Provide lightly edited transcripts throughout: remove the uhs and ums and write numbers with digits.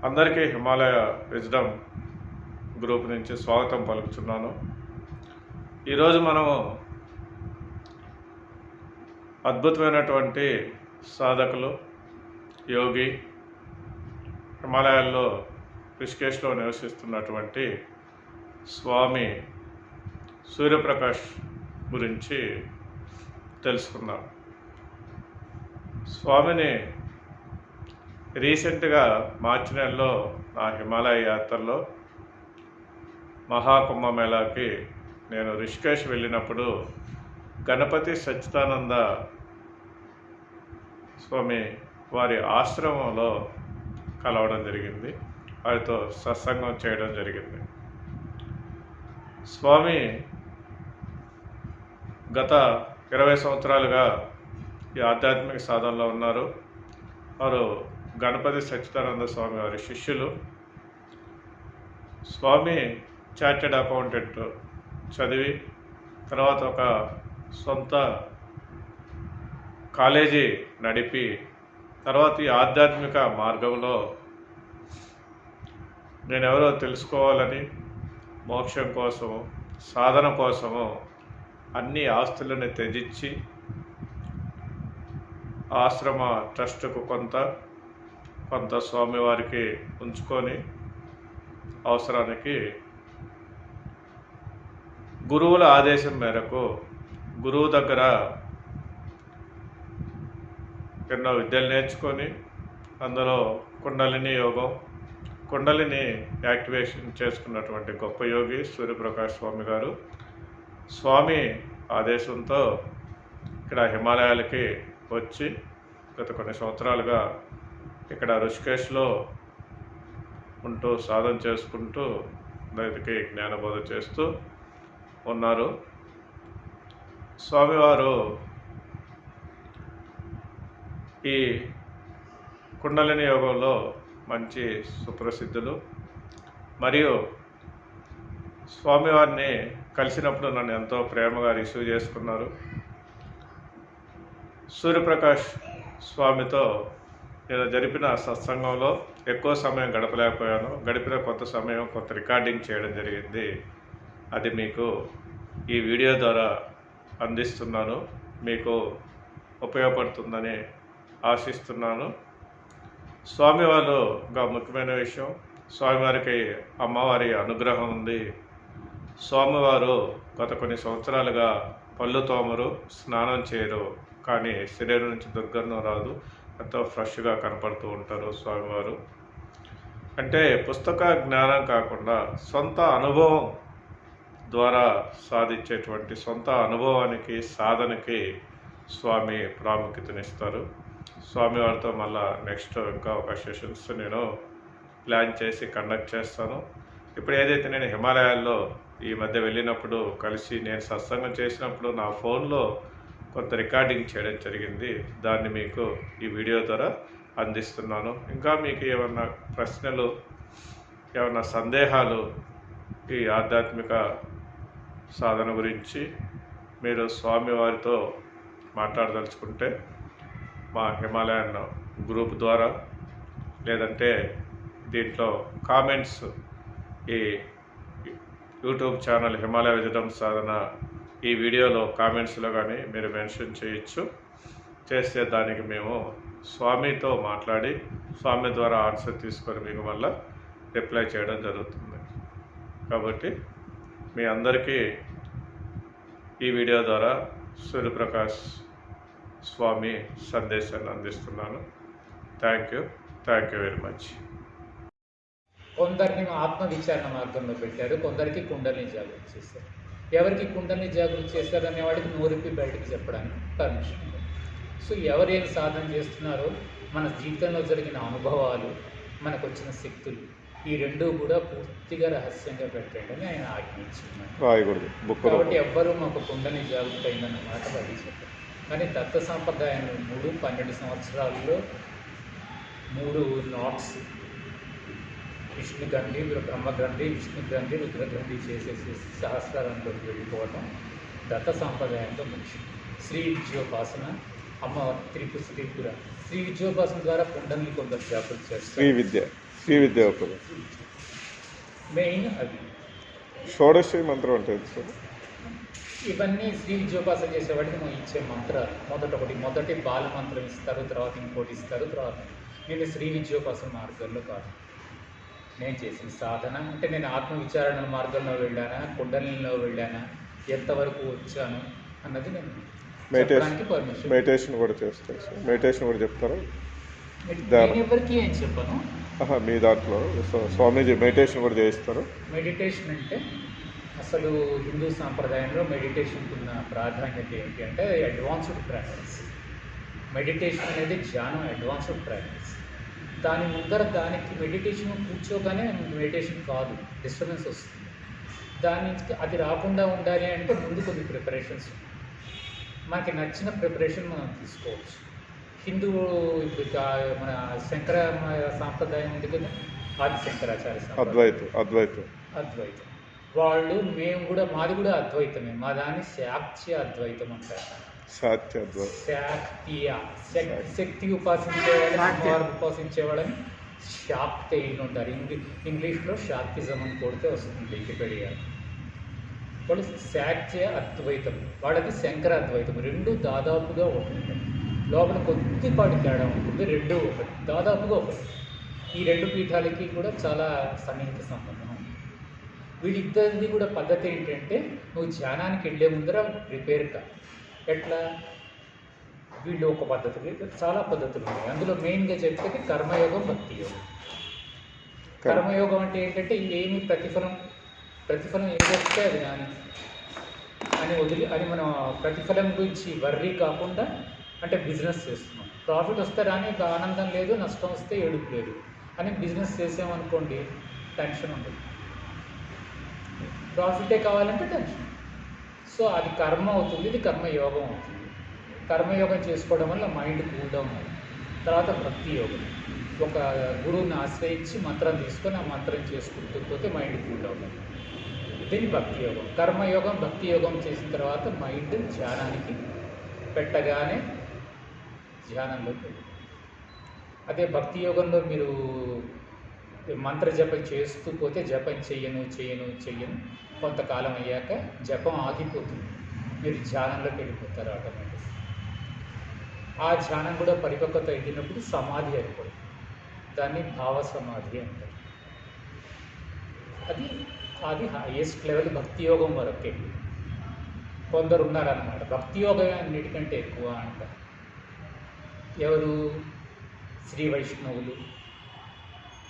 అందరికీ Himalaya wisdom group నుంచి స్వాగతం పలుకుతున్నాను. ఈరోజు మనము అద్భుతమైనటువంటి సాధకులు, యోగి, హిమాలయాల్లో రిషికేశ్లో నివసిస్తున్నటువంటి స్వామి సూర్యప్రకాష్ గురించి తెలుసుకుందాం. స్వామిని రీసెంట్గా మార్చి నెలలో నా హిమాలయ యాత్రలో మహాకుంభమేళాకి నేను రిషికేశ్ వెళ్ళినప్పుడు గణపతి సచ్చిదానంద స్వామి వారి ఆశ్రమంలో కలవడం జరిగింది. వారితో సత్సంగం చేయడం జరిగింది. స్వామి గత 20 సంవత్సరాలుగా ఈ ఆధ్యాత్మిక సాధనలో ఉన్నారు. వారు గణపతి సచ్చిదానంద స్వామి వారి శిష్యులు. స్వామి చార్టెడ్ అకౌంటెంట్ చదివి తర్వాత ఒక సొంత కాలేజీ నడిపి తర్వాత ఈ ఆధ్యాత్మిక మార్గంలో నేనెవరో తెలుసుకోవాలని మోక్షం కోసము, సాధన కోసము అన్ని ఆస్తులను త్యజించి ఆశ్రమ ట్రస్టుకు కొంత స్వామివారికి ఉంచుకొని అవసరానికి గురువుల ఆదేశం మేరకు గురువు దగ్గర ఎన్నో విద్యలు నేర్చుకొని అందులో కుండలిని యోగం, కుండలిని యాక్టివేషన్ చేసుకున్నటువంటి గొప్ప యోగి సూర్యప్రకాష్ స్వామి గారు. స్వామి ఆదేశంతో ఇక్కడ హిమాలయాలకి వచ్చి గత కొన్ని సంవత్సరాలుగా ఇక్కడ ఋషికేశ్లో ఉంటూ సాధన చేసుకుంటూ అందరికీ జ్ఞానబోధ చేస్తూ ఉన్నారు. స్వామివారు ఈ కుండలిని యోగంలో మంచి సుప్రసిద్ధులు. మరియు స్వామివారిని కలిసినప్పుడు నన్ను ఎంతో ప్రేమగా రిసీవ్ చేసుకున్నారు. సూర్యప్రకాష్ స్వామితో నేను జరిపిన సత్సంగంలో ఎక్కువ సమయం గడపలేకపోయాను. గడిపిన కొంత సమయం కొంత రికార్డింగ్ చేయడం జరిగింది. అది మీకు ఈ వీడియో ద్వారా అందిస్తున్నాను. మీకు ఉపయోగపడుతుందని ఆశిస్తున్నాను. స్వామివారు ఇంకా ముఖ్యమైన విషయం, స్వామివారికి అమ్మవారి అనుగ్రహం ఉంది. స్వామివారు గత కొన్ని సంవత్సరాలుగా పళ్ళు తోమరు, స్నానం చేయరు. కానీ శరీరం నుంచి దుర్గంధం రాదు, ఎంతో ఫ్రెష్గా కనపడుతూ ఉంటారు స్వామివారు. అంటే పుస్తక జ్ఞానం కాకుండా సొంత అనుభవం ద్వారా సాధించేటువంటి సొంత అనుభవానికి, సాధనకి స్వామి ప్రాముఖ్యతనిస్తారు. స్వామివారితో మళ్ళా నెక్స్ట్ ఇంకా ఒక సెషన్స్ నేను ప్లాన్ చేసి కండక్ట్ చేస్తాను. ఇప్పుడు ఏదైతే నేను హిమాలయాల్లో ఈ మధ్య వెళ్ళినప్పుడు కలిసి నేను సత్సంగం చేసినప్పుడు నా ఫోన్లో కొంత రికార్డింగ్ చేయడం జరిగింది. దాన్ని మీకు ఈ వీడియో ద్వారా అందిస్తున్నాను. ఇంకా మీకు ఏమన్నా ప్రశ్నలు, ఏమన్నా సందేహాలు ఈ ఆధ్యాత్మిక సాధన గురించి మీరు స్వామివారితో మాట్లాడదలుచుకుంటే మా హిమాలయన్ గ్రూప్ ద్వారా, లేదంటే దీంట్లో కామెంట్స్, ఈ యూట్యూబ్ ఛానల్ హిమాలయ విజ్డమ్ సాధన ఈ వీడియోలో కామెంట్స్లో కానీ మీరు మెన్షన్ చేయొచ్చు. చేస్తే దానికి మేము స్వామితో మాట్లాడి స్వామి ద్వారా ఆన్సర్ తీసుకొని మీకు మళ్ళీ రిప్లై చేయడం జరుగుతుంది. కాబట్టి మీ అందరికీ ఈ వీడియో ద్వారా సూర్యప్రకాష్ స్వామి సందేశాన్ని అందిస్తున్నాను. Thank you very much. కొందరిని ఆత్మవిచారణ మార్గంలో పెట్టారు, కొందరికి కుండలిని జాగృతి చేశారు. ఎవరికి కుండలిని జాగృతి చేశారు అనే వాడికి నోరిపి బయటకు చెప్పడానికి పర్మిషన్ ఉంది. సో ఎవరేం సాధన చేస్తున్నారో, మన జీవితంలో జరిగిన అనుభవాలు, మనకు వచ్చిన శక్తులు, ఈ రెండూ కూడా పూర్తిగా రహస్యంగా పెట్టండి అని ఆయన ఆజ్ఞించున్నారు. కాబట్టి ఎవ్వరూ మాకు కుండలిని జాగృతి అయిందన్నమాట బయట చెప్పారు. కానీ దత్త సాంప్రదాయం 12 సంవత్సరాల్లో 3 నాట్స్ విష్ణు గ్రంథి, బ్రహ్మ గ్రంథి, విష్ణు గ్రంథి, రుద్ర గ్రంథి చేసేసి సహస్రారంలోకి వెళ్ళిపోవడం దత్త సాంప్రదాయంలో ముఖ్యం. శ్రీ విద్యోపాసన, అమ్మ త్రిపుర శ్రీ విద్యోపాసన ద్వారా కుండలిని కొందరు జాగ్రత్త చేస్తారు. శ్రీ విద్య శ్రీ విద్యా ఉపదేశం. మెయిన్ అది. షోడశి మంత్రం అంటే ఏంటి సార్? ఇవన్నీ శ్రీ విద్యోపాసన చేసేవాడికి మనం ఇచ్చే మంత్రాలు. మొదటి బాల మంత్రం ఇస్తారు, తర్వాత ఇంకోటి ఇస్తారు, తర్వాత నేను శ్రీ విద్యోపాసన మార్గంలో కాదు. నేను చేసిన సాధన అంటే నేను ఆత్మవిచారణ మార్గంలో వెళ్ళానా, కుండలిలో వెళ్ళానా, ఎంతవరకు వచ్చాను అన్నది నేను చెప్పడానికి పర్మిషన్. మెడిటేషన్ కూడా చేస్తారు సార్? మెడిటేషన్ కూడా చెప్తారా? నేను ఎవరికి ఏం చెప్పను. మీ దాంట్లో స్వామీజీ మెడిటేషన్ కూడా చేయిస్తారు? మెడిటేషన్ అంటే అసలు హిందూ సాంప్రదాయంలో మెడిటేషన్కి ఉన్న ప్రాధాన్యత ఏంటి అంటే అడ్వాన్స్డ్ ప్రాక్టీస్. మెడిటేషన్ అనేది ధ్యానం అడ్వాన్స్డ్ ప్రాక్టీస్. దాని ముందర దానికి మెడిటేషన్ కూర్చోగానే మెడిటేషన్ కాదు, డిస్టర్బెన్స్ వస్తుంది. దానికి అది రాకుండా ఉండాలి అంటే ముందు కొన్ని ప్రిపరేషన్స్ ఉన్నాయి. మనకి నచ్చిన ప్రిపరేషన్ మనం తీసుకోవచ్చు. హిందూ ఇప్పుడు మన శంకర సాంప్రదాయం ఉంది కదా, ఆది శంకరాచార్య అద్వైతం వాళ్ళు, మేము కూడా మాది కూడా అద్వైతమే. మా దాన్ని శాక్త్య అద్వైతం అంటారు. శక్తి ఉపాసించేవాళ్ళని ఉపాసించేవాళ్ళని శాక్తేయులు ఉంటారు. ఇంగ్లీష్లో శాక్తిజం అని కొడితే వస్తుంది వికీపీడియా. వాళ్ళు శాక్త్య అద్వైతం, వాళ్ళకి శంకర అద్వైతం. రెండు దాదాపుగా ఒకటి, లోపల కొద్దిపాటి తేడా ఉంటుంది. రెండు ఒకటి, దాదాపుగా ఒకటి. ఈ రెండు పీఠాలకి కూడా చాలా సన్నిహిత సంబంధం ఉంది. వీళ్ళిద్దరిది కూడా పద్ధతి ఏంటంటే, నువ్వు ధ్యానానికి వెళ్ళే ముందర ప్రిపేర్ కా. ఎట్లా? వీళ్ళు ఒక పద్ధతి, చాలా పద్ధతులు ఉన్నాయి. అందులో మెయిన్గా చెప్తే కర్మయోగం, భక్తి యోగం. కర్మయోగం అంటే ఏంటంటే ఏమి ప్రతిఫలం ఏదొస్తే అది అని మనం ప్రతిఫలం గురించి వర్రీ కాకుండా, అంటే బిజినెస్ చేస్తున్నాం, ప్రాఫిట్ వస్తే రాని ఆనందం లేదు, నష్టం వస్తే ఏడుపు లేదు అని బిజినెస్ చేసామనుకోండి, టెన్షన్ ఉండదు. ప్రాఫిటే కావాలంటే టెన్షన్. సో అది కర్మ అవుతుంది, ఇది కర్మయోగం అవుతుంది. కర్మయోగం చేసుకోవడం వల్ల మైండ్ కూల్ డౌన్ అవుతుంది. తర్వాత భక్తి యోగం, ఒక గురువుని ఆశ్రయించి మంత్రం తీసుకొని ఆ మంత్రం చేసుకుంటూ పోతే మైండ్ కూల్ డౌన్ అవుతుంది. దీన్ని భక్తి యోగం. కర్మయోగం, భక్తి యోగం చేసిన తర్వాత మైండ్ ధ్యానానికి పెట్టగానే ధ్యానంలోకి. అదే భక్తి యోగంలో మీరు మంత్ర జపం చేస్తూ పోతే జపం చెయ్యను కొంతకాలం అయ్యాక జపం ఆగిపోతుంది, మీరు ధ్యానంలోకి వెళ్ళిపోతారు ఆటోమేటిక్. ఆ ధ్యానం కూడా పరిపక్వత అయినప్పుడు సమాధి అయిపోతుంది. దాన్ని భావ సమాధి అంటారు. అది హైయెస్ట్ లెవెల్ భక్తి యోగం వరకే. కొందరు ఉన్నారన్నమాట భక్తి యోగం అన్నిటికంటే ఎక్కువ అంటారు. ఎవరు? శ్రీ వైష్ణవులు,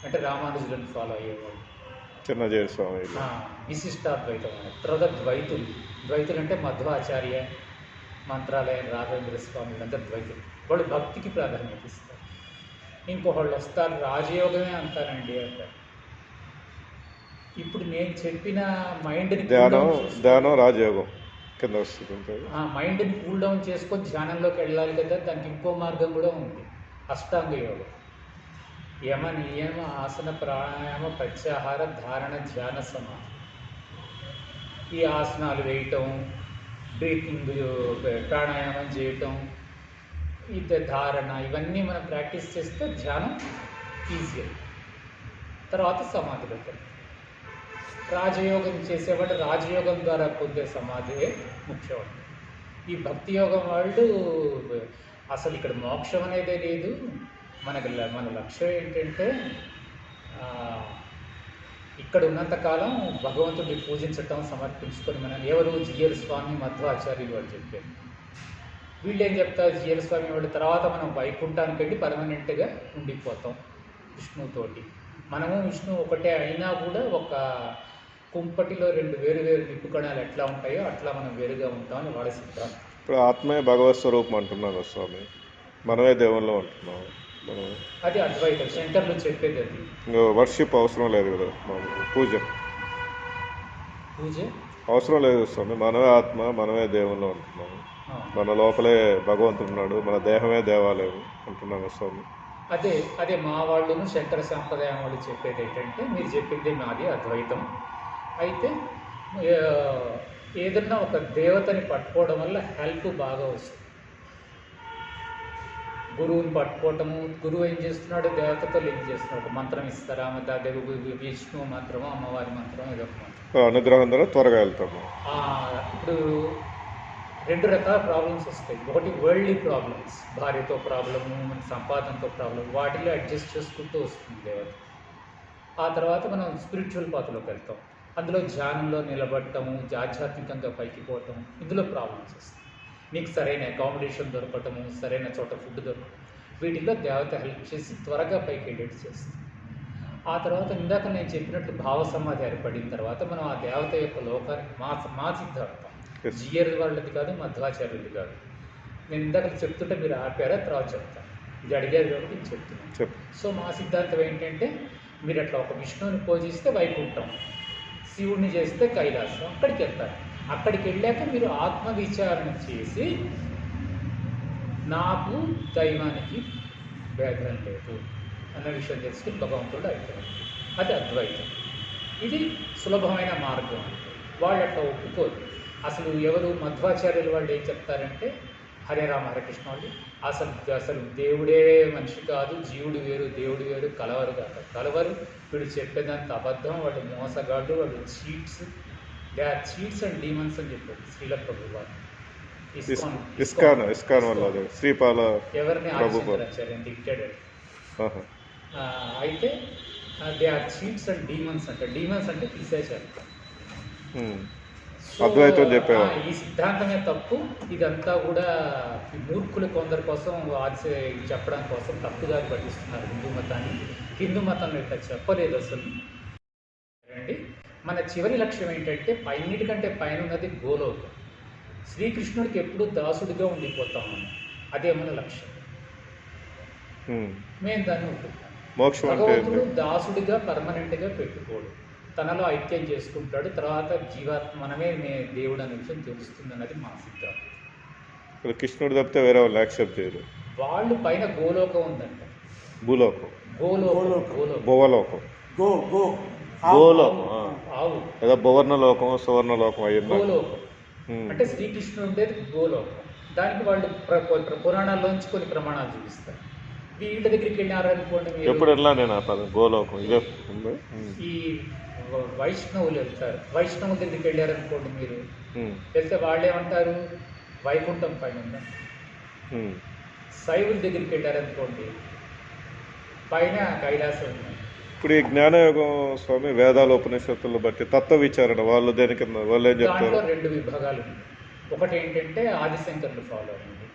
అంటే రామానుజులను ఫాలో అయ్యేవాళ్ళు, చిన్నజీయర్ స్వామి, విశిష్టాద్వైతం. తర్వాత ద్వైతులు అంటే మధ్వాచార్య, మంత్రాలయం, రాఘవేంద్ర స్వామి, వీళ్ళంతా ద్వైతులు. వాళ్ళు భక్తికి ప్రాధాన్యత ఇస్తారు. ఇంకొకళ్ళు వస్తారు రాజయోగమే అంటారండి అంటారు. ఇప్పుడు నేను చెప్పిన మైండ్ని ధ్యానం రాజయోగం కింద వస్తుంది. మైండ్ని కూల్ డౌన్ చేసుకొని ధ్యానంలోకి వెళ్ళాలి కదా, దానికి ఇంకో మార్గం కూడా ఉంది, అష్టాంగ యోగం. యమ, నియమ, ఆసన, ప్రాణాయామ, ప్రత్యాహార, ధారణ, ధ్యాన, సమాధి. ఈ ఆసనాలు వేయటం, బ్రీతింగ్, ప్రాణాయామం చేయటం, ఇది ధారణ, ఇవన్నీ మనం ప్రాక్టీస్ చేస్తే ధ్యానం ఈజీ. తర్వాత సమాధి పెట్టాలి. రాజయోగం చేసేవాళ్ళు రాజయోగం ద్వారా పొందే సమాధియే ముఖ్యం. ఈ భక్తి యోగం వాళ్ళు అసలు ఇక్కడ మోక్షం అనేదే లేదు, మన లక్ష్యం ఏంటంటే ఇక్కడ ఉన్నంతకాలం భగవంతుడిని పూజించటం, సమర్పించుకొని మనం. ఎవరు? జియర్ స్వామి, మధ్వాచార్యులు వాళ్ళు చెప్పారు. వీళ్ళు ఏం చెప్తారు? జియర్ స్వామి వాళ్ళు తర్వాత మనం వైకుంఠానికి వెళ్ళి పర్మనెంట్గా ఉండిపోతాం విష్ణుతోటి. మనము విష్ణు ఒకటే అయినా కూడా ఒక కుంపటిలో రెండు వేరు నిప్పు కణాలు ఎట్లా ఉంటాయో అట్లా మనం వేరుగా ఉంటామని వాళ్ళ సిద్ధాంతం. ఇప్పుడు ఆత్మే భగవత్ స్వరూపం అంటున్నాను స్వామి, మనమే దేవుల్లో ఉంటున్నాము. అది అద్వైతం, శంకర్లు చెప్పేది అది. వర్షిప్ అవసరం లేదు కదా, పూజ అవసరం లేదు స్వామి, మనమే ఆత్మ, మనమే దేవుల్లో ఉంటున్నాము. మన లోపలే భగవంతుడు ఉన్నాడు, మన దేహమే దేవాలయం అంటున్నాను స్వామి. అదే మా వాళ్ళను శంకర సాంప్రదాయం వాళ్ళు చెప్పేది ఏంటంటే, మీరు చెప్పింది నాది అద్వైతం. అయితే ఏదన్నా ఒక దేవతని పట్టుకోవడం వల్ల హెల్ప్ బాగా వస్తుంది. గురువుని పట్టుకోవటము. గురువు ఏం చేస్తున్నాడు, దేవతతో లింక్ చేస్తున్నాడు. ఒక మంత్రం ఇస్తారు, ఆమె విష్ణువు మంత్రము, అమ్మవారి మంత్రం, ఇదొక మంత్రం. అనుగ్రహం ద్వారా త్వరగా వెళ్తాము. ఇప్పుడు 2 రకాల ప్రాబ్లమ్స్ వస్తాయి. ఒకటి వరల్డ్లీ ప్రాబ్లమ్స్, భార్యతో ప్రాబ్లము, మన సంపాదనతో ప్రాబ్లం, వాటిలో అడ్జస్ట్ చేసుకుంటూ వస్తుంది దేవత. ఆ తర్వాత మనం స్పిరిచువల్ పాత్రలోకి వెళ్తాం. అందులో ధ్యానంలో నిలబడటము, ఆధ్యాత్మికంగా పైకి పోవటం, ఇందులో ప్రాబ్లమ్స్ వస్తాయి. నీకు సరైన అకామిడేషన్ దొరకటము, సరైన చోట ఫుడ్ దొరకటం, వీటిల్లో దేవత హెల్ప్ చేసి త్వరగా పైకి వెళ్ళేట్టు చేస్తుంది. ఆ తర్వాత ఇందాక నేను చెప్పినట్లు భావ సమాధి ఏర్పడిన తర్వాత మనం ఆ దేవత యొక్క లోకానికి మా సిద్ధాంతం, జియర్ వాళ్ళది కాదు, మధ్వాచార్యులది కాదు. నేను ఇందాక చెప్తుంటే మీరు ఆపారా, తర్వాత చెప్తాను. ఇది అడిగారు కాబట్టి నేను చెప్తున్నాను. సో మా సిద్ధాంతం ఏంటంటే, మీరు అట్లా ఒక విష్ణువుని పూజిస్తే వైకుంఠం, శివుడిని చేస్తే కైలాసం, అక్కడికి వెళ్తారు. అక్కడికి వెళ్ళాక మీరు ఆత్మవిచారణ చేసి నాకు దైవానికి భేదం లేదు అన్న విషయం తెలుసుకుని భగవంతుడు అయిపోయింది. అది అద్వైతం. ఇది సులభమైన మార్గం. వాళ్ళు అట్లా ఒప్పుకోరు. అసలు ఎవరు మధ్వాచార్యులు వాళ్ళు ఏం చెప్తారంటే, హరే రామ హరే కృష్ణ వాళ్ళు అసలు దేవుడే మనిషి కాదు, జీవుడు వేరు దేవుడు వేరు, కలవరు కాదు, కలవరు, వీడు చెప్పేదంత అబద్ధం, వాళ్ళు మోసగాళ్ళు, వాళ్ళు cheats, they are cheats and demons అని చెప్పారు శ్రీల ప్రభు వారు. ఇస్కాన్ వల్ల శ్రీపాల ఎవరిని ఆచరించారు డిక్టేటర్. అయితే they are cheats and demons అంటే, డీమన్స్ అంటే పిశాచాలు. అద్వైతం చెప్పారు. ఈ సిద్ధాంతమే తప్పు. ఇదంతా కూడా మూర్ఖులు కొందరి కోసం చెప్పడం కోసం తప్పుగా పట్టిస్తున్నారు హిందూ మతాన్ని. హిందూ మతంలో ఇట్లా చెప్పలేదు అసలు అండి. మన చివరి లక్ష్యం ఏంటంటే, పైన్నిటికంటే పైన ఉన్నది గోలోకం. శ్రీకృష్ణుడికి ఎప్పుడూ దాసుడిగా ఉండిపోతాం మనం, అదే మన లక్ష్యం. మేము దాన్ని ఒప్పుకుంటాం. భగవంతుడు దాసుడిగా పర్మనెంట్గా పెట్టుకోడు, తనలో ఐక్యం చేసుకుంటాడు. తర్వాత జీవాత్మ మనమే దేవుడు అనే విషయం తెలుస్తుంది అన్నది మా సిద్ధాంతం. కృష్ణుడు తప్పితే వేరే వాళ్ళు యాక్సెప్ట్ చేయరు. వాళ్ళు పైన గోలోకం ఉందంట, భూలోకం, భువలోకం, ఆవు ఏదో భువర్ణలోకం, సువర్ణలోకం అయ్యింది. గోలోకం అంటే శ్రీకృష్ణుడు ఉండేది గోలోకం. దానికి వాళ్ళు పురాణాల్లోంచి కొన్ని ప్రమాణాలు చూపిస్తారు. వీళ్ళ దగ్గరికి వెళ్ళారనుకోండి, ఎప్పుడు వెళ్ళా నేను గోలోకం ఇదే. ఈ వైష్ణవులు వెళ్తారు, వైష్ణవుల దగ్గరికి వెళ్ళారనుకోండి మీరు, వెళ్తే వాళ్ళు ఏమంటారు, వైకుంఠం పైన ఉందని. శైవుల దగ్గరికి వెళ్ళారనుకోండి, పైన కైలాసం ఉంది. ఇప్పుడు ఈ జ్ఞానయోగం స్వామి వేదాల ఉపనిషత్తులను బట్టి తత్వ విచారణ వాళ్ళు దేని కింద వాళ్ళు ఏం చెప్తారు? దాంట్లో 2 విభాగాలు ఉన్నాయి. ఒకటి ఏంటంటే ఆదిశంకరులు ఫాలో అయింది.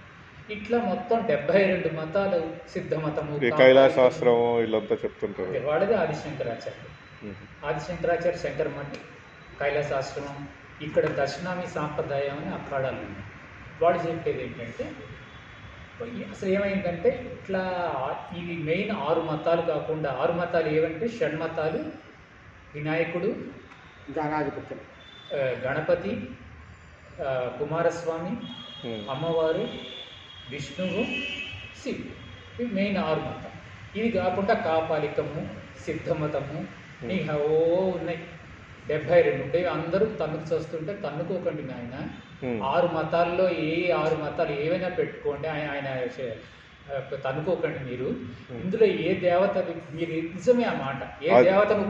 ఇట్లా మొత్తం 72 మతాలు, సిద్ధ మతము, కైలాశాస్త్రం వీళ్ళంతా చెప్తుంటారు. వాడిది ఆదిశంకరాచార్య. ఆదిశంకరాచార్య శంకర మఠ్, కైలాసాశ్రమం, ఇక్కడ దర్శనామి సాంప్రదాయం అని అఖాడాలు ఉన్నాయి. వాడు చెప్పేది ఏంటంటే, అసలు ఏమైందంటే, ఇట్లా ఇవి మెయిన్ 6 మతాలు కాకుండా, 6 మతాలు ఏవంటే షణ్మతాలు, వినాయకుడు, గణపతి, కుమారస్వామి, అమ్మవారు, విష్ణువు, శివుడు. ఇవి మెయిన్ 6 మతాలు. ఇవి కాకుండా కాపాలికము, సిద్ధమతము, ఉన్నాయి 72 ఉంటాయి. అందరూ తన్నుకు చేస్తుంటే తన్నుకోకండి నాయన. 6 మతాల్లో 6 మతాలు ఏవైనా పెట్టుకోండి, ఆయన తన్నుకోకండి మీరు. ఇందులో ఏ దేవత మీరు నిజమే ఆ మాట, ఏ దేవతను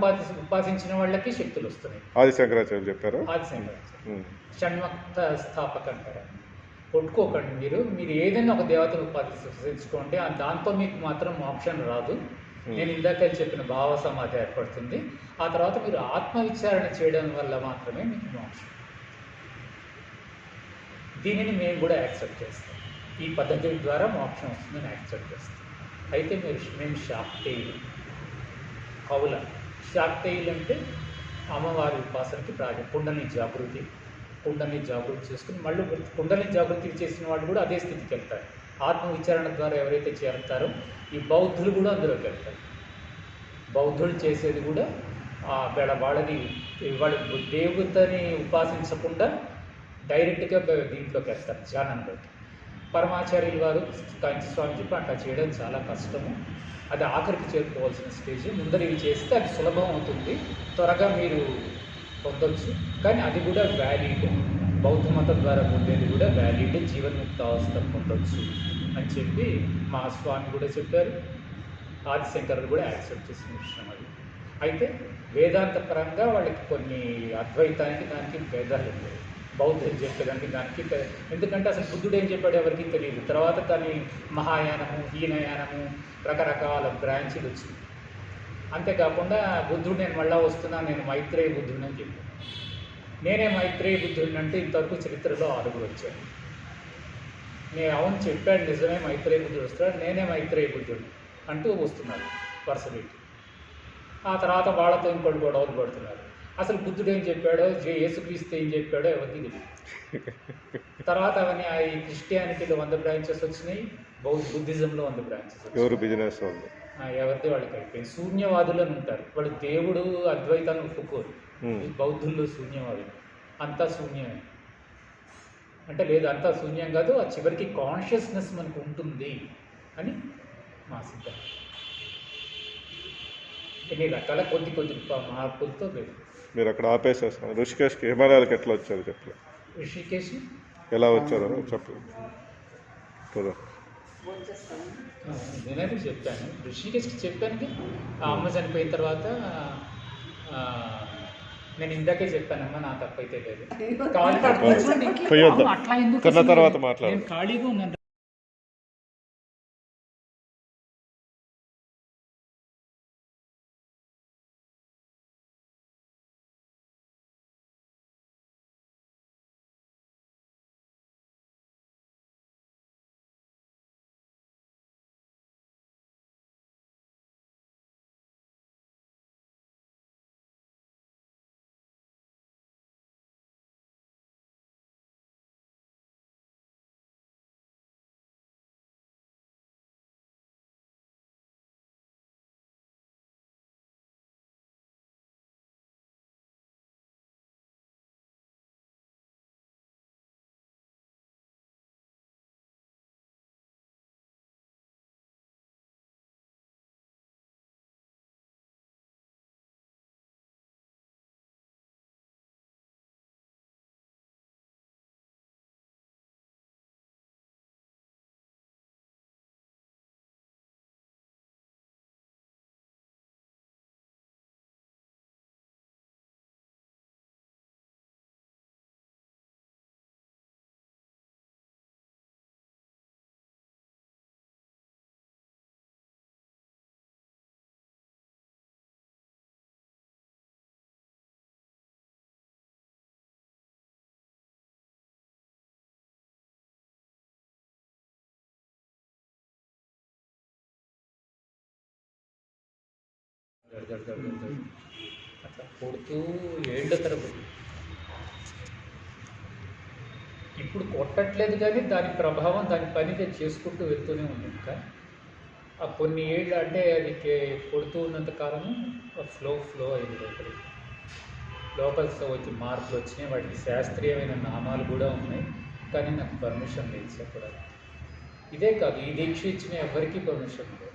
ఉపాసించిన వాళ్ళకి శక్తులు వస్తున్నాయి. ఆదిశంకరాచార్య చెప్పారు. ఆదిశంకరాచార్య షణ్మత స్థాపక అంటారు. కొట్టుకోకండి మీరు ఏదైనా ఒక దేవతను ఉపాసించుకోండి, దాంతో మీకు మాత్రం మోక్షం రాదు. నేను ఇందాక చెప్పిన భావ సమాధి ఏర్పడుతుంది. ఆ తర్వాత మీరు ఆత్మవిచారణ చేయడం వల్ల మాత్రమే మీకు మోక్షం. దీనిని మేము కూడా యాక్సెప్ట్ చేస్తాం. ఈ పద్ధతి ద్వారా మోక్షం వస్తుందని యాక్సెప్ట్ చేస్తాం. అయితే మేము శాక్తేయులు, కౌల. శాక్తేయులు అంటే అమ్మవారి ఉపాసనకి కుండలిని జాగృతి చేసుకుని మళ్ళీ కుండలిని జాగృతి చేసిన వాళ్ళు కూడా అదే స్థితికి వెళ్తారు. ఆత్మవిచారణ ద్వారా ఎవరైతే చేరుతారో, ఈ బౌద్ధులు కూడా అందులోకి వెళ్తారు. బౌద్ధులు చేసేది కూడా వాళ్ళని దేవుడిని ఉపాసించకుండా డైరెక్ట్గా దీంట్లోకి వెళ్తారు, ధ్యానంలోకి. పరమాచార్యులు వారు కాంచి స్వామి చెప్పి అట్లా చేయడం చాలా కష్టము, అది ఆఖరికి చేరుకోవాల్సిన స్టేజ్. ముందర ఇవి చేస్తే అది సులభం అవుతుంది, త్వరగా మీరు పొందొచ్చు. కానీ అది కూడా వ్యాలిడ్, బౌద్ధ మతం ద్వారా పొందేది కూడా వ్యాలిడ్, జీవన్ముక్త అవస్థ పొందొచ్చు. అని చెప్పి మా స్వామి కూడా చెప్పారు. ఆదిశంకరులు కూడా యాక్సెప్ట్ చేసిన విషయం అది. అయితే వేదాంత పరంగా వాళ్ళకి కొన్ని అద్వైతానికి దానికి భేదాలు ఉన్నాయి. బౌద్ధం చెప్పేదానికి దానికి ఎందుకంటే అసలు బుద్ధుడు ఏం చెప్పాడు ఎవరికి తెలియదు. తర్వాత దాన్ని మహాయానము, హీనయానము, రకరకాల బ్రాంచీలు వచ్చినాయి. అంతేకాకుండా బుద్ధుడు నేను మళ్ళా వస్తున్నా, నేను మైత్రేయ బుద్ధుడిని అని చెప్పాను. నేనే మైత్రేయ బుద్ధుడిని అంటే ఇంతవరకు చరిత్రలో 6 వచ్చాను. నేను అవును చెప్పాడు, నిజమే మైత్రేయ బుద్ధుడు వస్తాడు, నేనే మైత్రేయ బుద్ధుడు అంటూ వస్తున్నాడు వరుస పెట్టి. ఆ తర్వాత వాళ్ళతో ఇంకోటి గొడవలు పడుతున్నారు. అసలు బుద్ధుడు ఏం చెప్పాడో, యేసుక్రీస్తు ఏం చెప్పాడో ఎవరికి తెలియదు. తర్వాత అవన్నీ ఈ క్రిస్టియానిటీలో 100 బ్రాంచెస్ వచ్చినాయి, బుద్ధిజంలో 100 బ్రాంచెస్ ఎవరు బిజినెస్ వాళ్ళు ఎవరిది వాళ్ళకి అయిపోయింది. శూన్యవాదులు అని ఉంటారు వాళ్ళు, దేవుడు అద్వైతాన్ని ఒప్పుకోరు. బౌద్ధుల్లో శూన్యవాదులు అంతా శూన్యమే అంటే లేదు, అంతా శూన్యం కాదు, ఆ చివరికి కాన్షియస్నెస్ మనకు ఉంటుంది అని మా సిద్ధాంతం. ఎన్ని రకాల కొద్ది కొద్ది మార్పులతో లేదు. మీరు అక్కడ ఆపేసేస్తాను. ఋషికేష్కి హిమాలయాలకు ఎట్లా వచ్చారు చెప్పలేదు. ఋషికేశ్ ఎలా వచ్చారో చెప్పలేదు. నేనైతే చెప్పాను, ఋషికేశ్కి చెప్పాను. ఆ అమ్మ చనిపోయిన తర్వాత నేను ఇందాకే చెప్పానమ్మా, నా తప్పైతే లేదు. అట్లా ఎందుకు తర్వాత మాట్లాడు. నేను ఖాళీగా ఉన్నాను. అట్లా కొడుతూ ఏళ్ళ తరబడి ఇప్పుడు కొట్టట్లేదు, కానీ దాని ప్రభావం దాని పని చేసుకుంటూ వెళ్తూనే ఉంది. ఇంకా ఆ కొన్ని ఏళ్ళు అంటే అది కొడుతూ ఉన్నంత కాలము ఫ్లో అయింది లోపలికి వచ్చి మార్పులు వచ్చినాయి. వాటికి శాస్త్రీయమైన నామాలు కూడా ఉన్నాయి, కానీ నాకు పర్మిషన్ లేదు చెప్పడానికి. ఇదే కాదు, ఈ దీక్ష ఇచ్చిన ఎవరికీ పర్మిషన్ లేదు.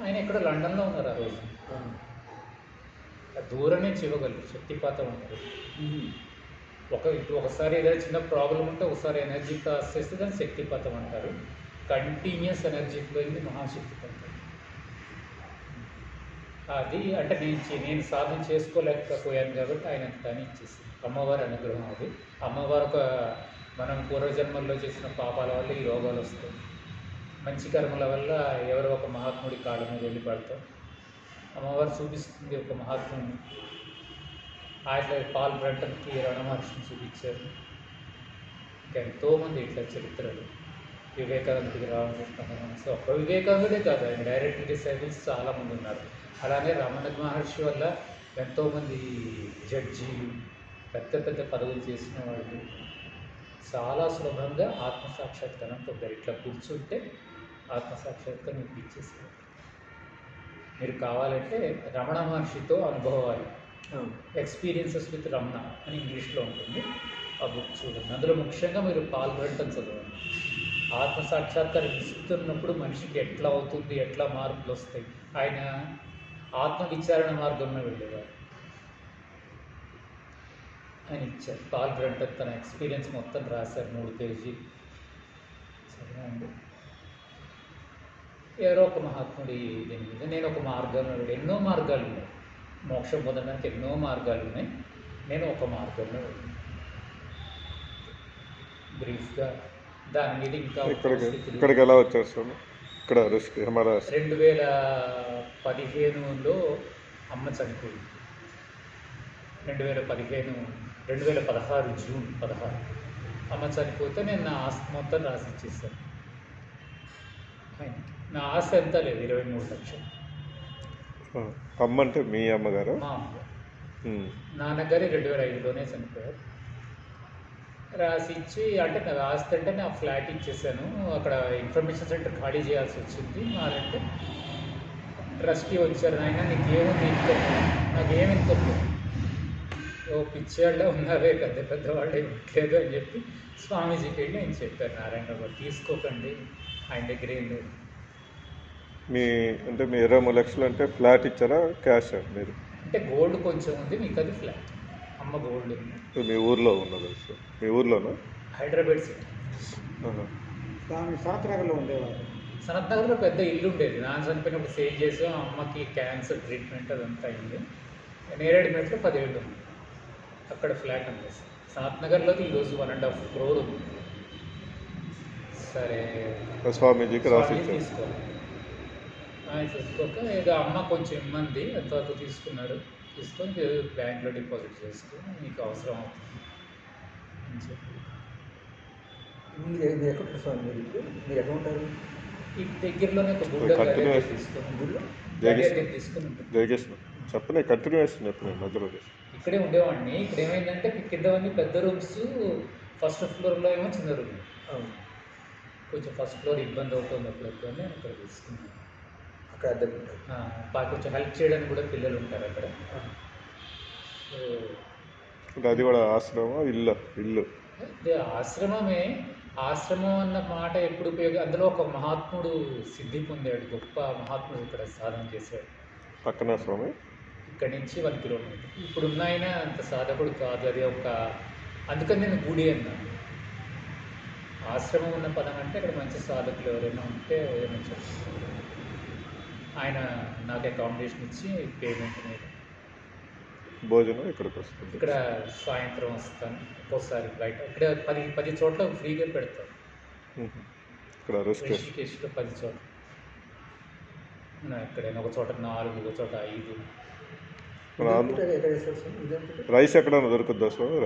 ఆయన ఎక్కడ లండన్లో ఉన్నారు ఆ రోజు. దూరం నుంచి ఇవ్వగలరు, శక్తిపాతం ఉంటారు. ఒకసారి ఏదైనా చిన్న ప్రాబ్లం ఉంటే ఒకసారి ఎనర్జీ క్రాస్ చేస్తే దాన్ని శక్తిపాతం అంటారు. కంటిన్యూస్ ఎనర్జీ ఫ్లోయింగ్ మహాశక్తిపాతం. అది అంటే నేను సాధన చేసుకోలేకపోయాను కాబట్టి ఆయన దాన్ని ఇచ్చేసింది. అమ్మవారి అనుగ్రహం అది. అమ్మవారు మనం పూర్వజన్మల్లో చేసిన పాపాల వల్ల ఈ రోగాలు వస్తాయి. మంచి కర్మల వల్ల ఎవరో ఒక మహాత్ముడి కాళ్ళ మీద వెళ్ళి పడతాం. అమ్మవారు చూపిస్తుంది ఒక మహాత్ముడిని. ఆయన పాల్ బ్రంటన్కి రమణ మహర్షిని చూపించారు. ఇంకా ఎంతోమంది ఇట్లా చరిత్రలు. వివేకానందుడికి రామకృష్ణ పరమహంస ఒక్క వివేకానందుడే కాదు, ఆయన డైరెక్ట్ డిసైబుల్స్ చాలామంది ఉన్నారు. అలానే రమణ మహర్షి వల్ల ఎంతోమంది జడ్జీలు, పెద్ద పెద్ద పదవులు చేసిన వాళ్ళు చాలా సులభంగా ఆత్మసాక్షాత్కారం పొందారు. ఇట్లా కూర్చుంటే ఆత్మసాక్షాత్కారం మీకు ఇచ్చేసారు. మీరు కావాలంటే రమణ మహర్షితో అనుభవాలు, ఎక్స్పీరియన్సెస్ విత్ రమణ అని ఇంగ్లీష్లో ఉంటుంది. ఆ బుక్ చూడండి. అందులో ముఖ్యంగా మీరు పాల్ బ్రంటన్ చదవండి. ఆత్మసాక్షాత్కారం ఇస్తున్నప్పుడు మనిషికి ఎట్లా అవుతుంది, ఎట్లా మార్పులు వస్తాయి. ఆయన ఆత్మవిచారణ మార్గంలో వెళ్ళేవారు. ఆయన ఇచ్చారు. పాల్ బ్రంటన్ తన ఎక్స్పీరియన్స్ మొత్తం రాశారు 3 పేజీలు. సరే అండి. ఎవరో ఒక మహాత్ముడి దీని మీద నేను ఒక మార్గంలో ఎన్నో మార్గాలు ఉన్నాయి. మోక్షం పొందడానికి ఎన్నో మార్గాలు ఉన్నాయి. నేను ఒక మార్గంలో బ్రీఫ్గా దాని మీద ఇంకా ఇక్కడికి ఎలా వచ్చారు స్వామి? ఇక్కడ ఋషి హిమాలయాస్ 2015లో అమ్మ చనిపోయింది. 2016 జూన్ 16 అమ్మ చనిపోతే నేను నా ఆస్తి మొత్తం రాసి ఇచ్చేసాను. నా ఆస్తి ఎంత లేదు, 23 లక్షలు. అమ్మ అంటే మీ అమ్మగారు? మా అమ్మ. నాన్నగారు 2005లోనే చనిపోయారు. రాసి ఇచ్చి అంటే నా ఆస్తి అంటే నా ఫ్లాట్ ఇచ్చేసాను. అక్కడ ఇన్ఫర్మేషన్ సెంటర్ ఖాళీ చేయాల్సి వచ్చింది. మాదంటే ట్రస్టీ వచ్చారు, నాయన నీకేముంది ఇన్కమ్, నాకేం ఇన్కమ్ లేదు, ఓ పిచ్చేళ్ళే ఉన్నారే, పెద్ద పెద్ద వాళ్ళే ఇవ్వట్లేదు అని చెప్పి స్వామీజీకి వెళ్ళి ఆయన చెప్పారు, నారాయణ గారు తీసుకోకండి, ఆయన దగ్గర ఏం లేదు. మీ అంటే మీ 23 లక్షలు అంటే ఫ్లాట్ ఇచ్చారా క్యాష్ మీరు? అంటే గోల్డ్ కొంచెం ఉంది, మీకు అది ఫ్లాట్. అమ్మ గోల్డ్ ఉంది. మీ ఊర్లో ఉన్నది? మీ ఊర్లోనా? హైదరాబాద్ సిటీ. సనత్ నగర్లో ఉండేవారు. సనత్ నగర్లో పెద్ద ఇల్లు ఉండేది. నాన్న చనిపోయినప్పుడు సేల్ చేసాం. అమ్మకి క్యాన్సర్ ట్రీట్మెంట్ అదంతా అయింది. నేరేడుమెట్లో 10 ఏళ్ళు ఉంది. అక్కడ ఫ్లాట్ ఉంది. సనత్ నగర్లోకి ఈరోజు 1.5 crore ఉంది. సరే స్వామీజీకి రాసి తీసుకోవాలి. తీసుకోక ఏదో అమ్మ కొంచెం ఇమ్మంది, ఎంతవరకు తీసుకున్నారు. తీసుకొని బ్యాంక్లో డిపాజిట్ చేసుకొని మీకు అవసరం అవుతుంది అని చెప్పి. మీరు ఎక్కడ స్వామి? మీరు ఎక్కడ ఉంటారు? ఈ దగ్గరలోనే ఒక గుడ్డ తీసుకుని గుడ్లో తీసుకుని ఉంటుంది. జయకృష్ణ చెప్పనే కంటిన్యూషన్ చెప్పిన మధ్యలో ఇక్కడే ఉండేవాడిని. ఇక్కడ ఏమైందంటే కిందవన్నీ పెద్ద రూమ్స్, ఫస్ట్ ఫ్లోర్లో ఏమో చిన్న రూమ్. కొంచెం ఫస్ట్ ఫ్లోర్ ఇబ్బంది అవుతుంది అప్పుడప్పుడు అని అక్కడ తీసుకున్నాను. అక్కడ అద్దెకు కొంచెం హెల్ప్ చేయడానికి కూడా పిల్లలు ఉంటారు అక్కడ. సో అది కూడా ఆశ్రమం ఇల్లు? ఆశ్రమమే. ఆశ్రమం అన్న మాట ఎప్పుడు అందులో ఒక మహాత్ముడు సిద్ధి పొందాడు, గొప్ప మహాత్ముడు ఇక్కడ సాధన చేశాడు. పక్కన స్వామి ఇక్కడి నుంచి 1 కిలోమీటర్. ఇప్పుడున్న ఆయన అంత సాధకుడు కాదు, అది ఒక, అందుకని నేను గుడి అన్నాను. ఆశ్రమం ఉన్న పదం అంటే అక్కడ మంచి సాధకులు ఎవరైనా ఉంటే ఏమైనా చెప్తారు. ఆయన నాకు అకామిడేషన్ ఇచ్చి పేమెంట్ మీద భోజనం ఇక్కడికి వస్తుంది. ఇక్కడ సాయంత్రం వస్తాను, ఒక్కోసారి బయట. ఇక్కడ 10 చోట్ల ఫ్రీగా పెడతారు. ఇక్కడ ఋషికేశ్లో 10 చోట్ల. ఎక్కడైనా ఒక చోట 4, ఒక చోట 5. రైస్ ఎక్కడైనా దొరుకుద్దా స్వామి?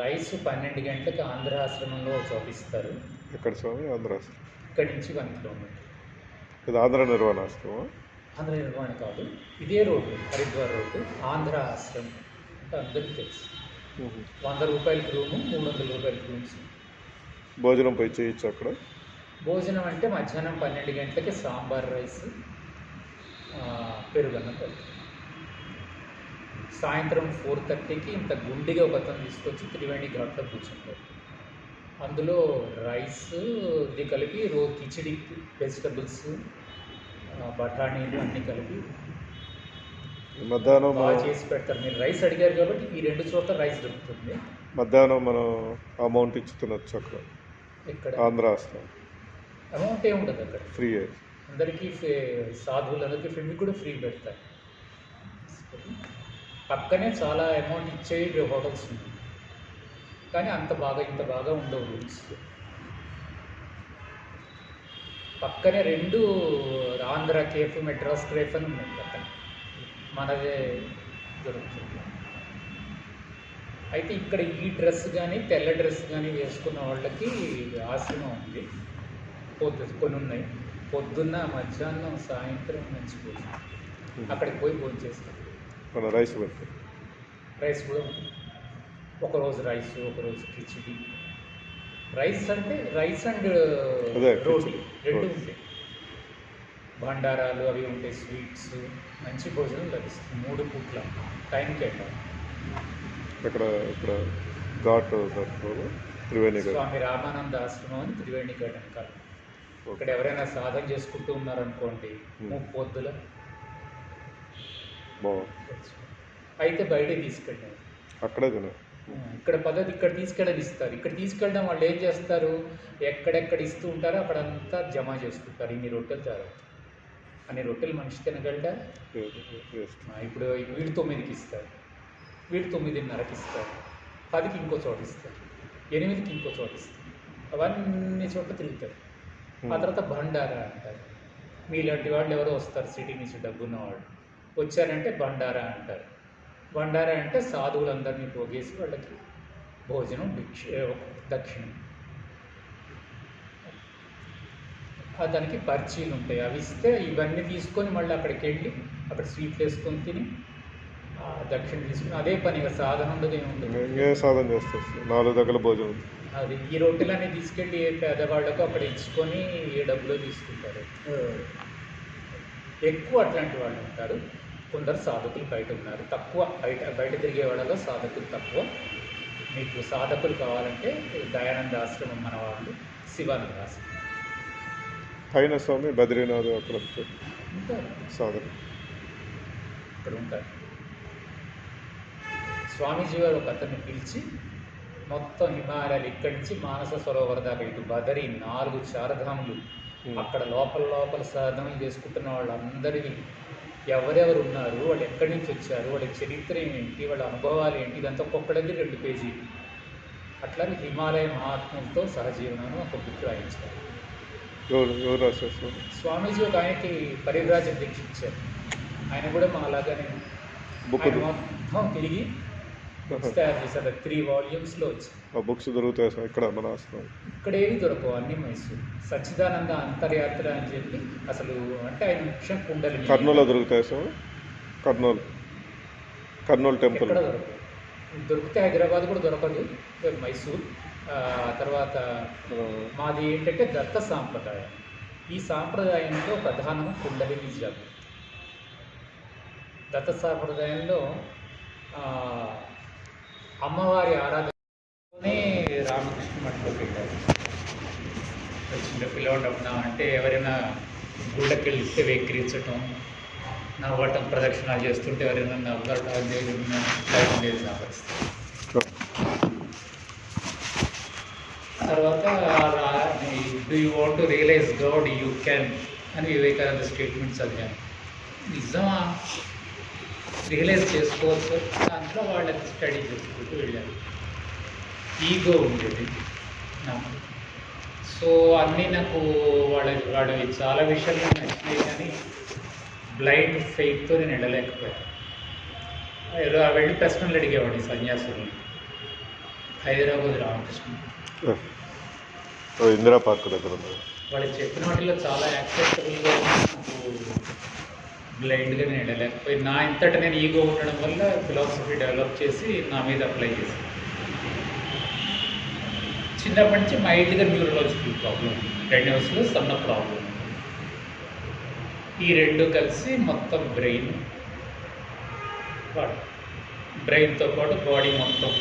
రైస్ 12 గంటలకు ఆంధ్ర ఆశ్రమంలో చోపిస్తారు. ఎక్కడ స్వామి? ఆంధ్ర ఆశ్రమం. ఇక్కడి నుంచి 1 కిలోమీటర్. ఇది ఆంధ్ర నిర్వహణ ఆశ్రమం? ఆంధ్ర నిర్వహణ కాదు, ఇదే రోడ్డు, హరిద్వార్ రోడ్డు, ఆంధ్ర ఆశ్రమం అంటే అందరికీ తెలుసు. 100 రూపాయలకి రూము, 300 రూపాయలకి రూమ్స్. భోజనం పోయి చేయొచ్చు అక్కడ? భోజనం అంటే మధ్యాహ్నం 12 గంటలకి సాంబార్ రైస్, పెరుగన్నం పెడతారు. సాయంత్రం 4:30కి ఇంత గుండిగా ఒక అతను తీసుకొచ్చి త్రివేణి ఘాట్లో కూర్చుంటారు. అందులో రైస్ ఇది కలిపి కిచిడి, వెజిటబుల్స్, బఠానీలు అన్నీ కలిపి మధ్యాహ్నం బాగా చేసి పెడతారు. మీరు రైస్ అడిగారు కాబట్టి ఈ 2 చోట్ల రైస్ దొరుకుతుంది. మధ్యాహ్నం మనం అమౌంట్ ఇచ్చి తినొచ్చు అక్కడ. ఇక్కడ ఆంధ్ర ఆశ్రమం అమౌంట్ ఏ ఉండదు అక్కడ, ఫ్రీ. అందరికీ సాధువులందరికీ ఫ్రీ, కూడా ఫ్రీ పెడతారు. పక్కనే చాలా అమౌంట్ ఇచ్చేవి హోటల్స్ ఉన్నాయి, కానీ ఇంత బాగా ఉండవు రూమ్స్. పక్కనే 2 ఆంధ్ర కేఫ్, మెడ్రాస్ కేఫ్ అని ఉన్నాయి పక్కన, మనదే దొరుకుతుంది. అయితే ఇక్కడ ఈ డ్రెస్ కానీ తెల్ల డ్రెస్ కానీ వేసుకున్న వాళ్ళకి ఆశ్రమం ఉంది. కొన్ని ఉన్నాయి. పొద్దున్న, మధ్యాహ్నం, సాయంత్రం మంచి భోజనం. అక్కడికి పోయి భోజనం చేస్తాం. మన రైస్ పెట్టి రైస్ కూడా ఉంటుంది. ఒకరోజు రైస్, ఒకరోజు కిచిడి. రైస్ అంటే రైస్ అండ్ రోటీ 2 ఉంటాయి. బండారాలు అవి ఉంటాయి, స్వీట్స్, మంచి భోజనం లభిస్తుంది 3 పూట్ల. టైంకి వెళ్ళాలి. ఇక్కడ ఘాట్ త్రివేణి ఘాట్, స్వామి రామానంద ఆశ్రమం అని త్రివేణి ఘాట్ అంటారు. ఇక్కడ ఎవరైనా సాధన చేసుకుంటూ ఉన్నారనుకోండి, పొద్దుల బాగుంది. అయితే బయటే తీసుకెళ్ళారు. అక్కడే తినే ఇక్కడ పద్ధతి ఇక్కడ తీసుకెళ్ళని ఇస్తారు. ఇక్కడ తీసుకెళ్ళడం వాళ్ళు ఏం చేస్తారు, ఎక్కడెక్కడ ఇస్తూ ఉంటారో అక్కడంతా జమ చేసుకుంటారు. ఇన్ని రొట్టెలు తయారవుతాయి. అన్ని రొట్టెలు మనిషి తినగలడా? ఇప్పుడు వీడు 9కి ఇస్తారు, వీడు 9:30కి ఇస్తారు, 10కి ఇంకో చోట ఇస్తారు, 8కి ఇంకో చోట ఇస్తారు. అవన్నీ చోట్ల తిరుగుతారు. ఆ తర్వాత బండారా అంటారు. మీలాంటి వాళ్ళు ఎవరో వస్తారు సిటీ నుంచి డబ్బున్న వాళ్ళు, వచ్చారంటే బండారా అంటారు. బండారా అంటే సాధువులందరినీ పోగేసి వాళ్ళకి భోజనం దక్షిణం. దానికి పర్చీలు ఉంటాయి, అవి ఇస్తే ఇవన్నీ తీసుకొని మళ్ళీ అక్కడికి వెళ్ళి అక్కడ స్వీట్లు వేసుకొని తిని దక్షిణ తీసుకుని అదే పనిగా సాధన ఉండదు, ఏముండదు. ఏ సాధన చేస్తారు? 4 దగ్గర భోజనం. అది ఈ రొట్టెలన్నీ తీసుకెళ్ళి ఏ పేదవాళ్ళకు అక్కడ ఇచ్చుకొని ఏ డబ్బులో తీసుకుంటారు. ఎక్కువ అట్లాంటి వాళ్ళు ఉంటారు. కొందరు సాధకులు బయట ఉన్నారు, తక్కువ. బయట తిరిగే వాళ్ళలో సాధకులు తక్కువ. మీకు సాధకులు కావాలంటే దయానంద ఆశ్రమం మన వాళ్ళు, శివానంద ఆశ్రమం పైన స్వామి బద్రీనాథ్ అక్కడ ఉంటారు, సాధన ఇక్కడ ఉంటారు. స్వామీజీ వారు ఒక అతన్ని పిలిచి మొత్తం హిమాలయాలు ఇక్కడి నుంచి మానస సరోవర్ దాకా ఇటు బదరి 4 చారధాములు అక్కడ లోపల సాధనలు చేసుకుంటున్న వాళ్ళందరినీ ఎవరెవరు ఉన్నారు, వాళ్ళు ఎక్కడి నుంచి వచ్చారు, వాళ్ళ చరిత్ర ఏంటి, వాళ్ళ అనుభవాలు ఏంటి, ఇదంతా ఒక్కొక్కడికి 2 పేజీలు. అట్లాగే హిమాలయ మహాత్ములతో సహజీవనాన్ని ఒక బుక్ రాయించారు. ఎవరు రాశారు? స్వామీజీ ఒక ఆయనకి పరివ్రాజ దీక్ష ఇచ్చారు. ఆయన కూడా మా అలాగానే బుక్ మొత్తం తిరిగి బుక్స్ తయారు చేశారు. 3 వాల్యూమ్స్లో వచ్చాయి. ఆ బుక్స్ దొరుకుతాయి సార్ ఇక్కడ మన ఆశ్రమం? ఇక్కడ ఏవి దొరకవు, అన్ని మైసూరు. సచ్చిదానంద అంతర్యాత్ర అని చెప్పి అసలు అంటే ఆయన ముఖ్యం కుండలి. కర్నూలులో దొరుకుతాయి సార్? కర్నూలు టెంపుల్ ఎక్కడ దొరకవు. దొరికితే హైదరాబాద్ కూడా దొరకదు, మైసూర్. తర్వాత మాది ఏంటంటే దత్త సాంప్రదాయం. ఈ సాంప్రదాయంలో ప్రధానము కుండలిని జపం. దత్త సాంప్రదాయంలో అమ్మవారి ఆరాధననే రామకృష్ణ మఠంలో పెట్టారు. చిన్న పిల్లవాడు అంటే ఎవరైనా గుళ్ళకి వెళ్తే వెక్కిరించటం, నవ్వటం, ప్రదక్షిణాలు చేస్తుంటే ఎవరైనా నవ్వటం లేదు నా పరిస్థితి. తర్వాత do you want to realise God you can అని వివేకానంద స్టేట్మెంట్ చదివాను. నిజమా? రియలైజ్ చేసుకోవచ్చు. దాంట్లో వాళ్ళకి స్టడీ చేసుకుంటూ వెళ్ళాను. ఈగో ఉండేది నాకు. సో అన్నీ నాకు వాడు చాలా విషయాలు నచ్చినాయి, కానీ బ్లైండ్ ఫెయిత్తో నేను వెళ్ళలేకపోయాను. వెళ్ళి ప్రశ్నలు అడిగేవాడిని సన్యాసులు. హైదరాబాద్ రామకృష్ణ ఇందిరా పార్క్ దగ్గర ఉంది. వాళ్ళు చెప్పిన వాటిలో చాలా యాక్సెప్టబుల్గా నాకు బ్లైండ్గా నేను వెళ్ళలేకపోయి నా ఇంతటా నేను ఈగో ఉండడం వల్ల ఫిలాసఫీ డెవలప్ చేసి నా మీద అప్లై చేశాను. చిన్నప్పటి నుంచి మైల్డ్గా న్యూరలాజికల్ ప్రాబ్లం, రెన్యూస్లో సన్న ప్రాబ్లం. ఈ 2 కలిసి మొత్తం బ్రెయిన్తో పాటు బాడీ మొత్తం.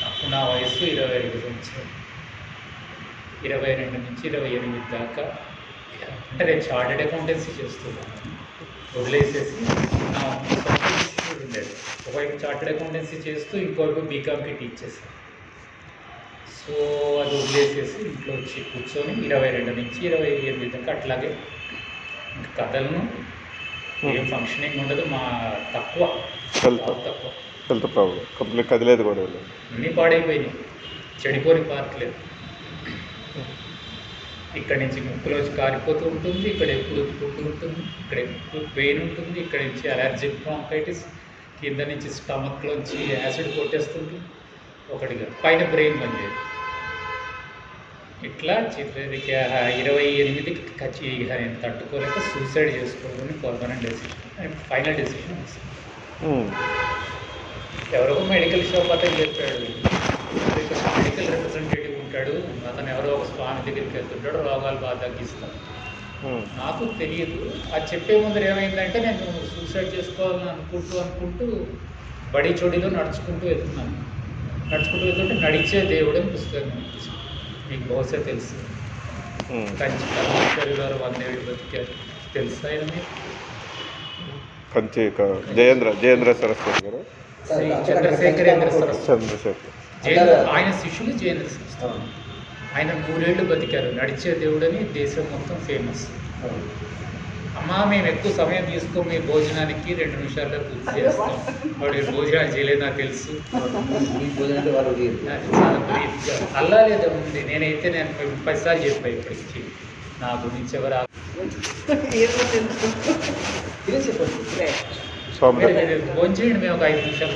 అప్పుడు నా వయసు 25 సంవత్సరాలు, 22 నుంచి 28 దాకా. అంటే నేను చార్టెడ్ అకౌంటెన్సీ చేస్తున్నాను, వదిలేసేసి నా ఉండేది. ఒకవైపు చార్టెడ్ అకౌంటెన్సీ చేస్తూ ఇంకోవైపు బీకామ్కి టీచ్ చేశాను. సో అది వదిలేసేసి ఇంట్లో వచ్చి కూర్చొని 22 నుంచి 28 దాకా అట్లాగే ఇంకా కథలను ఏం ఫంక్షనింగ్ ఉండదు. మా తక్కువ హెల్త్ ప్రాబ్లం కంప్లీట్ కదిలేదు కూడా. అన్నీ పాడైపోయినాయి, చెడిపోని పార్క్ లేదు. ఇక్కడ నుంచి ముక్కులోంచి కారిపోతూ ఉంటుంది, ఇక్కడ ఎప్పుడు పుట్టు ఉంటుంది, ఇక్కడ ఎప్పుడు పెయిన్ ఉంటుంది, ఇక్కడ నుంచి అలర్జిక్ బ్రాంకైటిస్, కింద నుంచి స్టమక్లోంచి యాసిడ్ కొట్టేస్తుంది. ఒకటిగా పైన బ్రెయిన్ పనిచేయదు. ఇట్లా 28కి ఖర్చు నేను తట్టుకోలేక సూసైడ్ చేసుకోవాలని పర్మనెంట్ డెసిషన్, ఫైనల్ డెసిషన్ వస్తుంది. ఎవరో మెడికల్ షాప్ అతను చెప్పాడు, మెడికల్ రిప్రజెంటేటివ్ ఉంటాడు, అతను ఎవరో ఒక స్వామి దగ్గరికి వెళ్తుంటాడు, రోగాలు బాగా తగ్గిస్తాడు. నాకు తెలియదు. అది చెప్పే ముందర ఏమైందంటే నేను సూసైడ్ చేసుకోవాలని అనుకుంటూ బడి చొడిలో నడుచుకుంటూ వెళ్తున్నాను. వెళ్తుంటే నడిచే దేవుడు అని పుస్తకం కనిపించింది. మీకు బహుశా తెలుసు, కంచి గారు 100 ఏళ్ళు బతికారు, తెలుసా ఆయన? మీరు జయేంద్ర సరస్వతి గారు. శ్రీ చంద్రశేఖరేంద్ర సరస్వతి. చంద్రశేఖర్ ఆయన శిష్యులు జయేంద్ర సరస్వతి. ఆయన 100 ఏళ్ళు బతికారు. నడిచే దేవుడని దేశం మొత్తం ఫేమస్. అమ్మా మేము ఎక్కువ సమయం తీసుకో మీ భోజనానికి 2 నిమిషాల్లో పూర్తి చేస్తాం. వాడు భోజనాలు చేయలేదు నాకు తెలుసు. మీ భోజనం వాళ్ళు అది చాలా బ్రీఫ్గా అల్లాలేదా ఉంది. నేనైతే 30 సార్లు చెప్పాను ఇప్పటికి నా గురించి ఎవరు స్వామి గారు. భోజనం చేయండి. మేము ఒక 5 నిమిషాలు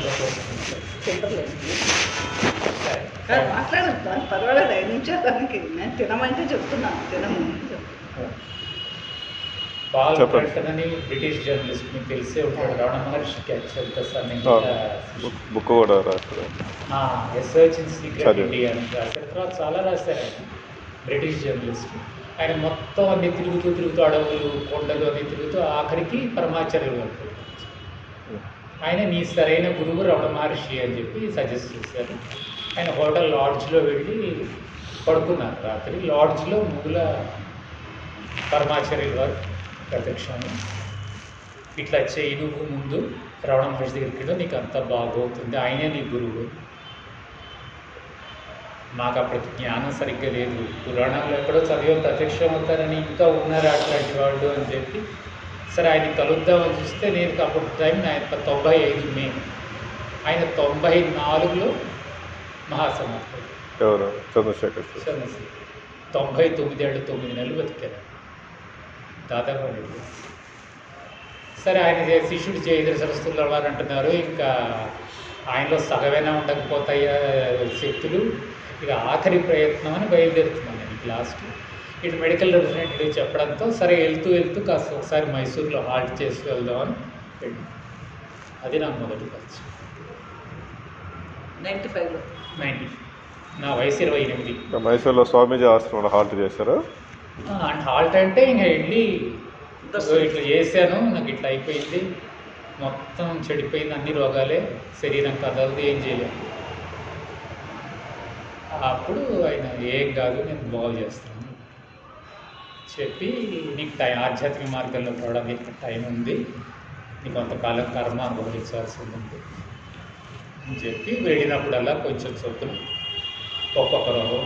మాట్లాడతాను పర్వాలేదు 5 నిమిషాలకి. నేను తినమంటే చెప్తున్నాను తినము. పాల్ చెప్పండి. బ్రంటన్ అని బ్రిటిష్ జర్నలిస్ట్ మీకు తెలిసే ఉంటాడు. రమణ మహర్షికి యాక్చువల్గా సార్ బుక్ కూడా రాస్తారు. రీసెర్చ్ ఇన్ సీక్రెట్ చదివాను. ఇండియా అని రాశారు. తర్వాత చాలా రాశారు ఆయన. British journalist. ఆయన మొత్తం అన్ని తిరుగుతూ అడవులు కొండలు అన్ని తిరుగుతూ ఆఖరికి పరమాచార్యులు గారు ఆయన నీ సరైన గురువు రమణ మహర్షి అని చెప్పి సజెస్ట్ చేశారు. ఆయన హోటల్ లాడ్జ్లో వెళ్ళి పడుకున్నారు రాత్రి. లాడ్జ్లో మూల పరమాచార్యుల వారు ప్రత్యక్షాన్ని ఇట్లా చేయి నువ్వు ముందు రమణ మహర్షి దగ్గరికి వెళ్ళు, నీకు అంతా బాగవుతుంది, ఆయనే నీ గురువు. మాకు అప్పటికి జ్ఞానం సరిగ్గా లేదు. పురాణాలు ఎక్కడో చదివాం ప్రత్యక్షం అవుతారని ఇంకా ఉన్నారు అట్లాంటి వాళ్ళు అని చెప్పి సరే ఆయన కలుద్దామని చూస్తే నేను అప్పుడు టైం ఆయన 95 మే. ఆయన 94లో మహాసమాధి. ఎవరు? చంద్రశేఖర్. 99 ఏళ్ళు 9 నెలలు బతికారు దాదాపు. సరే ఆయన శిష్యుడు జయేంద్ర సరస్వతుల వారు అంటున్నారు ఇంకా ఆయనలో సగమైనా ఉండకపోతాయా శక్తులు, ఇక ఆఖరి ప్రయత్నం అని బయలుదేరుతున్నాను నేను లాస్ట్. ఇటు మెడికల్ రిప్రజెంటేటివ్ చెప్పడంతో సరే వెళ్తూ కాస్త ఒకసారి మైసూర్లో హాల్ట్ చేసి వెళ్దామని వెళ్ళి అది నా మొదటి ఖర్చు. 95లో 90. నా వయసు 28. మైసూర్లో స్వామీజీ ఆశ్రమంలో హాల్ట్ చేశారా? అండ్ హాల్ట్ అంటే ఇంకా వెళ్ళి ఇట్లా చేశాను, నాకు ఇట్లా అయిపోయింది, మొత్తం చెడిపోయింది, అన్ని రోగాలే, శరీరం కదలదు, ఏం చేయలేదు. అప్పుడు ఆయన ఏం కాదు నేను బాగు చేస్తాను చెప్పి నీకు ఆధ్యాత్మిక మార్గంలో పోవడానికి టైం ఉంది, నీకు కొంతకాలం కర్మ అనుభవించాల్సి ఉంటుంది అని చెప్పి వెళ్ళినప్పుడల్లా కొంచెం చొప్పున ఒక్కొక్క రోగం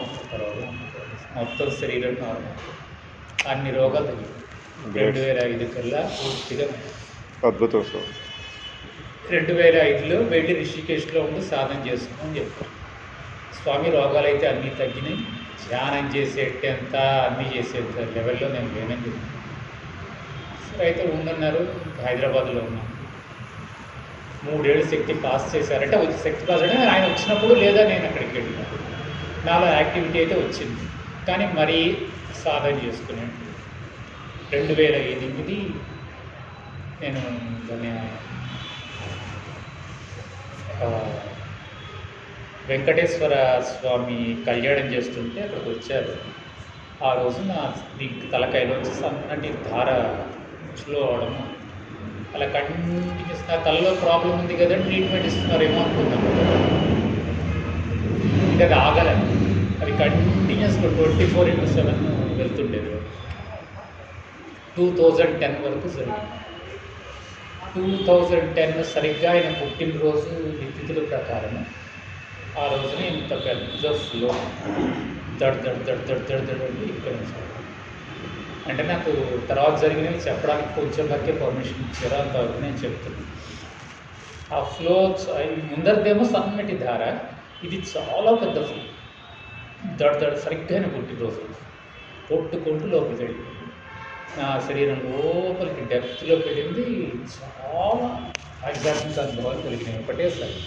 మొత్తం శరీరం నార్మల్, అన్ని రోగాలు తగ్గిపోయి 2005 కల్లా పూర్తిగా. అద్భుతం సార్. 2005లో వెళ్ళి రిషికేశ్లో ఉండి సాధన చేసుకోమని చెప్పారు స్వామి. రోగాలు అయితే అన్నీ తగ్గినాయి, ధ్యానం చేసేటంత అన్నీ చేసేంత లెవెల్లో నేను లేనని చెప్పాను. సరే అయితే ఉండన్నారు. హైదరాబాద్లో ఉన్నాను. 3 ఏళ్ళు శక్తి పాస్ చేశారంటే శక్తి పాస్ అంటే ఆయన వచ్చినప్పుడు లేదా నేను అక్కడికి వెళ్ళినప్పుడు నాలో యాక్టివిటీ అయితే వచ్చింది, కానీ మరీ సాధన చేసుకున్నాను. 2008 నేను దాన్ని వెంకటేశ్వర స్వామి కళ్యాణం చేస్తుంటే అక్కడికి వచ్చారు. ఆ రోజు నా దీనికి తలకాయలోంచి సన్నటి ధార ఫ్లో అవడము, అలా కంటిన్యూస్. నా తలలో ప్రాబ్లం ఉంది కదా, ట్రీట్మెంట్ ఇస్తున్నారేమో అనుకున్నాను. ఇంకా అది ఆగలేదు, అది కంటిన్యూస్గా 24/7 వెళ్తుండేది. 2010 వరకు జరిగింది. 2010 సరిగ్గా ఆయన పుట్టినరోజు తిథుల ప్రకారం ఆ రోజున ఇంత పెద్ద ఫ్లో దడ్ అంటే ఇక్కడ నుంచి. అంటే నాకు తర్వాత జరిగినవి చెప్పడానికి కొంచెం వరకే పర్మిషన్ ఇచ్చారు, అంతవరకు నేను చెప్తున్నాను. ఆ ఫ్లో ముందరిదేమో సన్నటి ధార, ఇది చాలా పెద్ద ఫ్లో. దడ్ సరిగ్గా ఆయన పుట్టినరోజు కొట్టుకుంటూ లోపలికి వెళ్ళింది. నా శరీరం లోపలికి డెప్త్లోకి వెళ్ళింది. చాలా ఆధ్యాత్మిక అనుభవాలు కలిగినాయి ఒకటేసారి.